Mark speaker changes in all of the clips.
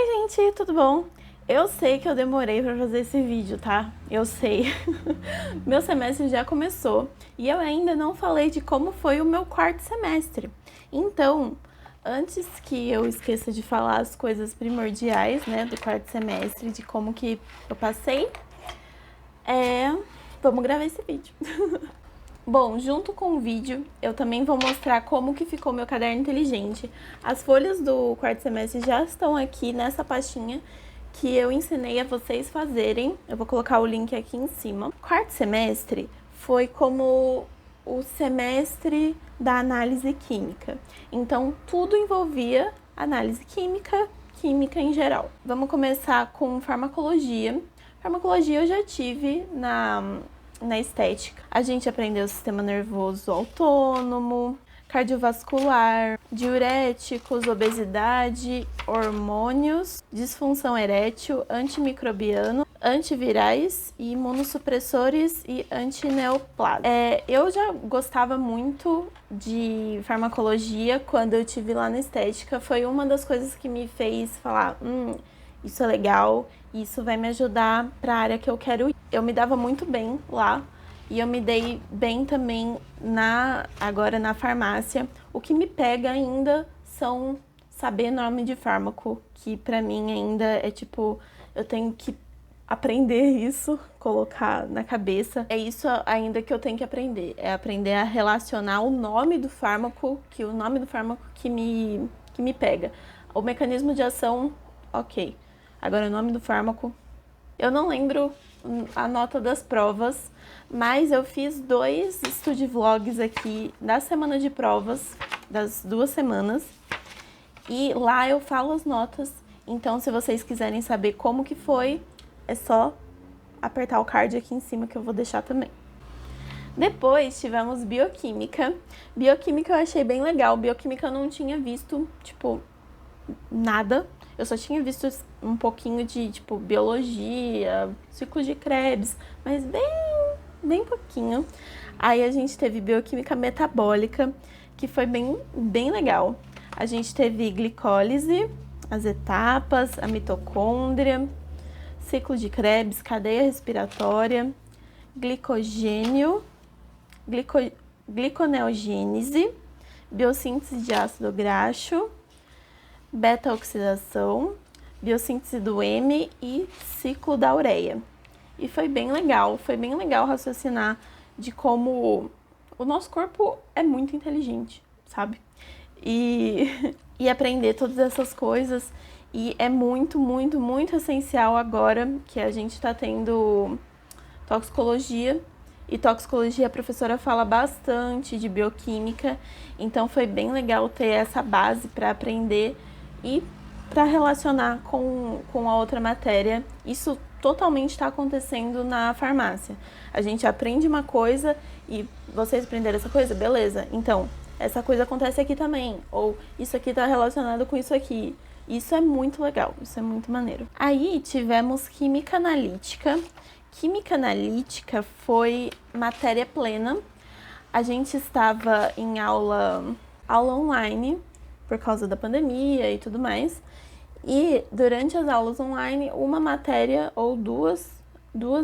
Speaker 1: Oi, gente, tudo bom? Eu sei que eu demorei pra fazer esse vídeo, tá? Eu sei. Meu semestre já começou e eu ainda não falei de como foi o meu quarto semestre. Então, antes que eu esqueça de falar as coisas primordiais, né, do quarto semestre, de como que eu passei, vamos gravar esse vídeo. Bom, junto com o vídeo, eu também vou mostrar como que ficou meu caderno inteligente. As folhas do quarto semestre já estão aqui nessa pastinha que eu ensinei a vocês fazerem. Eu vou colocar o link aqui em cima. Quarto semestre foi como o semestre da análise química. Então, tudo envolvia análise química, química em geral. Vamos começar com farmacologia. Farmacologia eu já tive na estética. A gente aprendeu o sistema nervoso autônomo, cardiovascular, diuréticos, obesidade, hormônios, disfunção erétil, antimicrobiano, antivirais, imunossupressores e antineoplásicos. Eu já gostava muito de farmacologia quando eu tive lá na estética. Foi uma das coisas que me fez falar, isso é legal, isso vai me ajudar para a área que eu quero ir. Eu me dava muito bem lá e eu me dei bem também agora na farmácia. O que me pega ainda são saber nome de fármaco, que para mim ainda é tipo, eu tenho que aprender isso, colocar na cabeça. É isso ainda que eu tenho que aprender, é aprender a relacionar o nome do fármaco, que o nome do fármaco que me pega. O mecanismo de ação, ok. Agora o nome do fármaco, eu não lembro a nota das provas, mas eu fiz 2 vlogs aqui da semana de provas, das 2 semanas, e lá eu falo as notas. Então, se vocês quiserem saber como que foi, é só apertar o card aqui em cima que eu vou deixar também. Depois tivemos bioquímica. Bioquímica eu achei bem legal. Bioquímica eu não tinha visto, tipo, nada. Eu só tinha visto um pouquinho de, tipo, biologia, ciclo de Krebs, mas bem pouquinho. Aí a gente teve bioquímica metabólica, que foi bem legal. A gente teve glicólise, as etapas, a mitocôndria, ciclo de Krebs, cadeia respiratória, glicogênio, gliconeogênese, biossíntese de ácido graxo, beta-oxidação, biossíntese do M e ciclo da ureia. E foi bem legal raciocinar de como o nosso corpo é muito inteligente, sabe? E aprender todas essas coisas. E é muito essencial agora que a gente tá tendo toxicologia. E toxicologia a professora fala bastante de bioquímica, então foi bem legal ter essa base para aprender e para relacionar com a outra matéria. Isso totalmente está acontecendo na farmácia. A gente aprende uma coisa e vocês aprenderam essa coisa? Beleza. Então, essa coisa acontece aqui também. Ou isso aqui está relacionado com isso aqui. Isso é muito legal, isso é muito maneiro. Aí tivemos química analítica. Química analítica foi matéria plena. A gente estava em aula online, por causa da pandemia e tudo mais. E durante as aulas online, uma matéria ou duas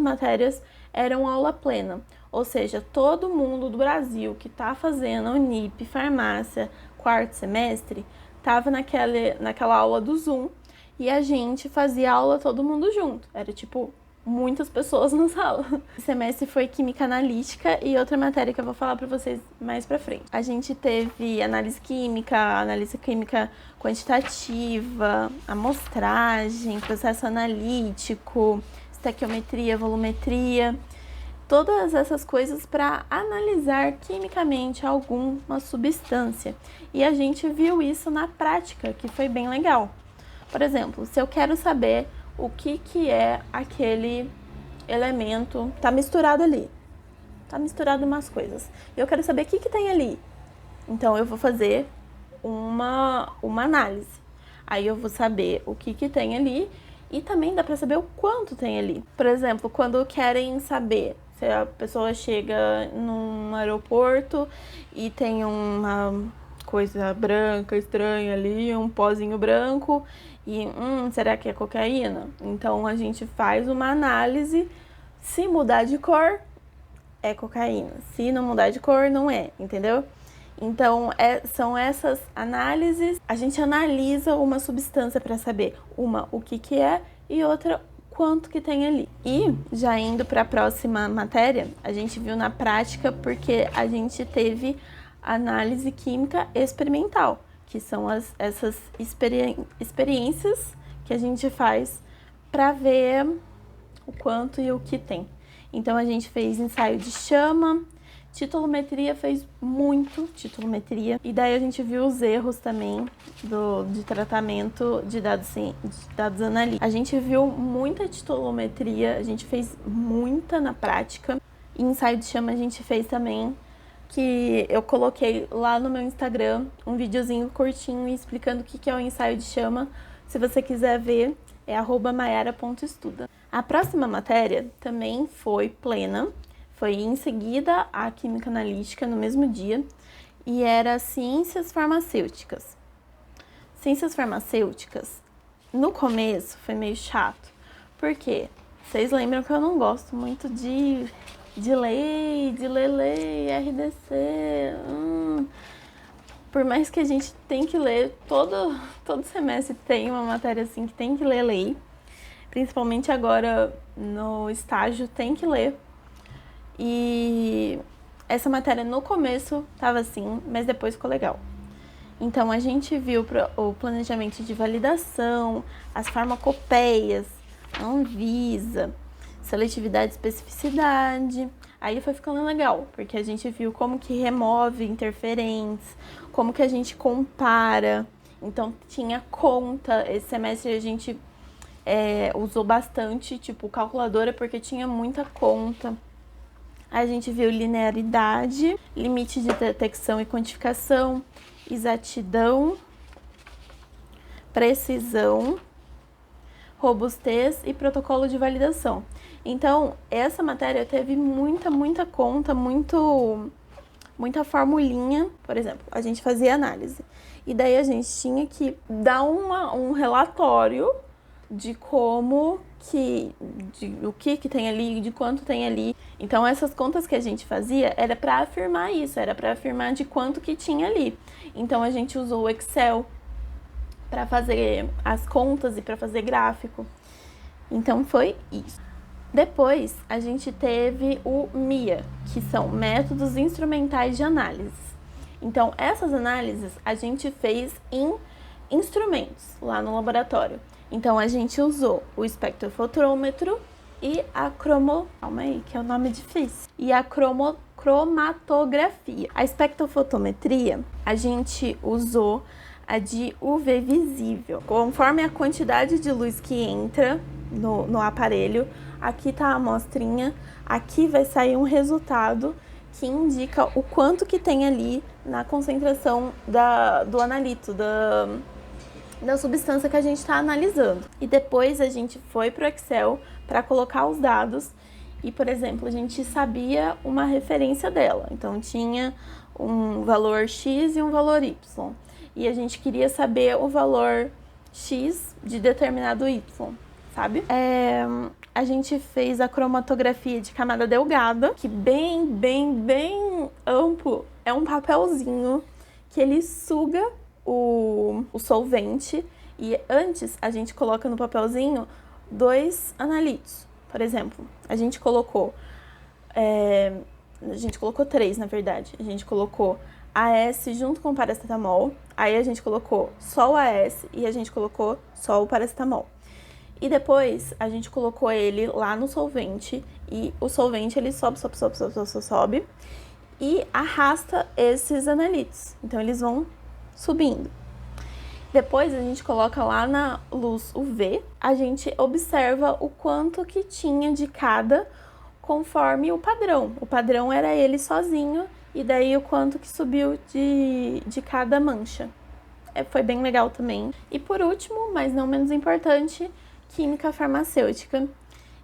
Speaker 1: matérias eram aula plena. Ou seja, todo mundo do Brasil que está fazendo Unip, farmácia, quarto semestre, estava naquela aula do Zoom e a gente fazia aula todo mundo junto. Era tipo muitas pessoas na sala. Esse semestre foi química analítica e outra matéria que eu vou falar para vocês mais para frente. A gente teve análise química quantitativa, amostragem, processo analítico, estequiometria, volumetria, todas essas coisas para analisar quimicamente alguma substância. E a gente viu isso na prática, que foi bem legal. Por exemplo, se eu quero saber o que é aquele elemento, tá misturado ali, tá misturado umas coisas, e eu quero saber o que tem ali, então eu vou fazer uma análise, aí eu vou saber o que tem ali, e também dá para saber o quanto tem ali. Por exemplo, quando querem saber se a pessoa chega num aeroporto e tem uma coisa branca estranha ali, um pozinho branco, e será que é cocaína? Então a gente faz uma análise, se mudar de cor, é cocaína. Se não mudar de cor, não é, entendeu? Então, são essas análises. A gente analisa uma substância para saber, o que é e outra, quanto que tem ali. E, já indo para a próxima matéria, a gente viu na prática porque a gente teve análise química experimental, que são essas experiências que a gente faz para ver o quanto e o que tem. Então, a gente fez ensaio de chama, titulometria, fez muito titulometria. E daí a gente viu os erros também de tratamento de dados analíticos. A gente viu muita titulometria, a gente fez muita na prática. E ensaio de chama a gente fez também, que eu coloquei lá no meu Instagram um videozinho curtinho explicando o que é o ensaio de chama. Se você quiser ver, é @maiara.estuda. A próxima matéria também foi plena, foi em seguida a química analítica, no mesmo dia, e era ciências farmacêuticas. Ciências farmacêuticas, no começo, foi meio chato, porque vocês lembram que eu não gosto muito de ler lei, RDC. Por mais que a gente tem que ler, todo semestre tem uma matéria assim que tem que ler lei. Principalmente agora no estágio tem que ler. E essa matéria no começo tava assim, mas depois ficou legal. Então a gente viu o planejamento de validação, as farmacopeias, a Anvisa, seletividade e especificidade. Aí foi ficando legal, porque a gente viu como que remove interferentes, como que a gente compara. Então tinha conta, esse semestre a gente usou bastante, tipo, calculadora, porque tinha muita conta. A gente viu linearidade, limite de detecção e quantificação, exatidão, precisão, robustez e protocolo de validação. Então, essa matéria teve muita conta, muita formulinha. Por exemplo, a gente fazia análise. E daí a gente tinha que dar um relatório de o que tem ali, de quanto tem ali. Então, essas contas que a gente fazia era para afirmar isso, era para afirmar de quanto que tinha ali. Então, a gente usou o Excel para fazer as contas e para fazer gráfico. Então, foi isso. Depois, a gente teve o MIA, que são métodos instrumentais de análise. Então, essas análises a gente fez em instrumentos lá no laboratório. Então, a gente usou o espectrofotorômetro e a calma aí, que é o nome difícil. E a cromatografia. A espectrofotometria, a gente usou a de UV visível. Conforme a quantidade de luz que entra no aparelho, aqui tá a amostrinha, aqui vai sair um resultado que indica o quanto que tem ali na concentração do analito, da substância que a gente está analisando. E depois a gente foi para o Excel para colocar os dados e, por exemplo, a gente sabia uma referência dela. Então, tinha um valor X e um valor Y. E a gente queria saber o valor X de determinado Y, sabe? A gente fez a cromatografia de camada delgada, que bem amplo. É um papelzinho que ele suga o solvente e antes a gente coloca no papelzinho 2 analitos. Por exemplo, a gente colocou 3, na verdade. A gente colocou AS junto com o paracetamol, aí a gente colocou só o AS e a gente colocou só o paracetamol. E depois a gente colocou ele lá no solvente e o solvente ele sobe e arrasta esses analitos. Então eles vão subindo. Depois a gente coloca lá na luz UV, a gente observa o quanto que tinha de cada conforme o padrão. O padrão era ele sozinho e daí o quanto que subiu de cada mancha. Foi bem legal também. E por último, mas não menos importante, química farmacêutica.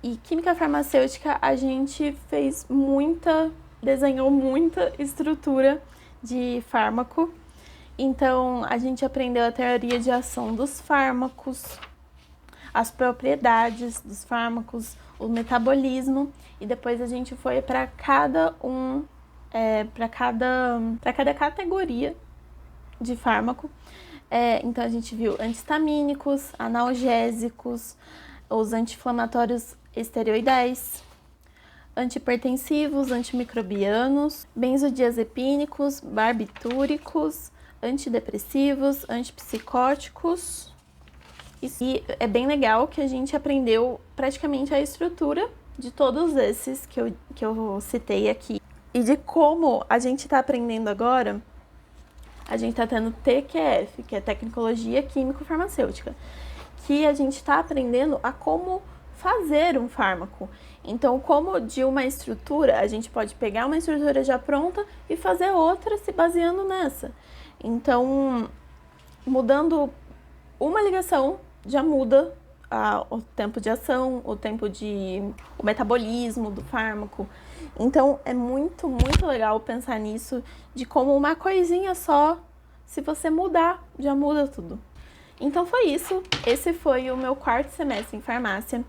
Speaker 1: E química farmacêutica a gente desenhou muita estrutura de fármaco. Então, a gente aprendeu a teoria de ação dos fármacos, as propriedades dos fármacos, o metabolismo, e depois a gente foi para cada categoria de fármaco. Então, a gente viu antihistamínicos, analgésicos, os anti-inflamatórios esteroidais, antihipertensivos, antimicrobianos, benzodiazepínicos, barbitúricos, antidepressivos, antipsicóticos. E é bem legal que a gente aprendeu praticamente a estrutura de todos esses que eu citei aqui. E de como a gente está aprendendo agora, a gente está tendo TQF, que é Tecnologia Químico-Farmacêutica, que a gente está aprendendo a como fazer um fármaco. Então, como de uma estrutura, a gente pode pegar uma estrutura já pronta e fazer outra se baseando nessa. Então, mudando uma ligação, já muda o tempo de ação, o metabolismo do fármaco. Então, é muito, muito legal pensar nisso, de como uma coisinha só, se você mudar, já muda tudo. Então, foi isso. Esse foi o meu quarto semestre em farmácia.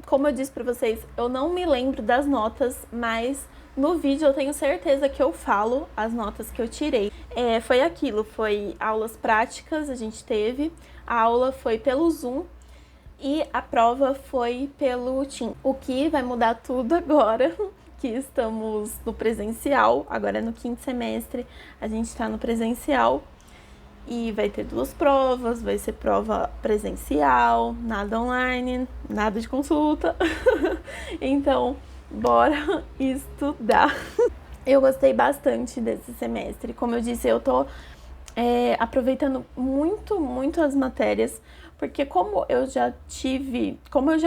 Speaker 1: Como eu disse pra vocês, eu não me lembro das notas, mas no vídeo eu tenho certeza que eu falo as notas que eu tirei. Foi aulas práticas, a gente teve, a aula foi pelo Zoom e a prova foi pelo Teams. O que vai mudar tudo agora, que estamos no presencial, agora no quinto semestre a gente tá no presencial. E vai ter 2 provas, vai ser prova presencial, nada online, nada de consulta. Então, bora estudar. Eu gostei bastante desse semestre. Como eu disse, eu tô aproveitando muito, muito as matérias, porque como eu já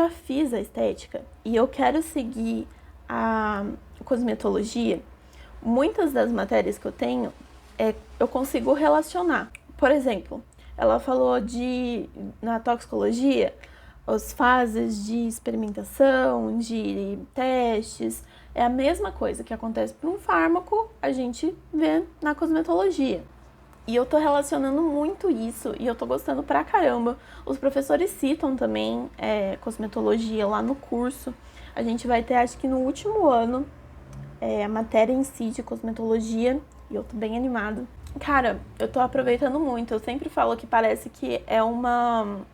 Speaker 1: fiz a estética e eu quero seguir a cosmetologia, muitas das matérias que eu tenho, eu consigo relacionar. Por exemplo, ela falou na toxicologia, as fases de experimentação, de testes, é a mesma coisa que acontece para um fármaco, a gente vê na cosmetologia. E eu tô relacionando muito isso e eu tô gostando pra caramba. Os professores citam também cosmetologia lá no curso. A gente vai ter, acho que no último ano, a matéria em si de cosmetologia, e eu tô bem animada. Cara, eu tô aproveitando muito. Eu sempre falo que parece que é uma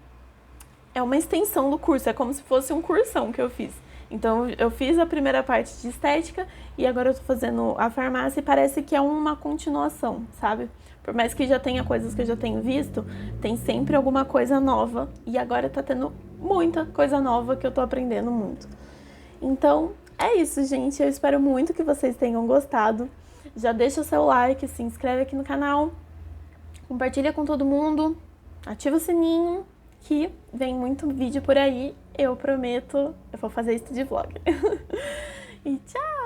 Speaker 1: extensão do curso, é como se fosse um cursão que eu fiz. Então, eu fiz a primeira parte de estética e agora eu tô fazendo a farmácia e parece que é uma continuação, sabe? Por mais que já tenha coisas que eu já tenho visto, tem sempre alguma coisa nova e agora tá tendo muita coisa nova que eu tô aprendendo muito. Então, é isso, gente. Eu espero muito que vocês tenham gostado. Já deixa o seu like, se inscreve aqui no canal, compartilha com todo mundo, ativa o sininho, que vem muito vídeo por aí. Eu prometo, eu vou fazer isso de vlog. E tchau!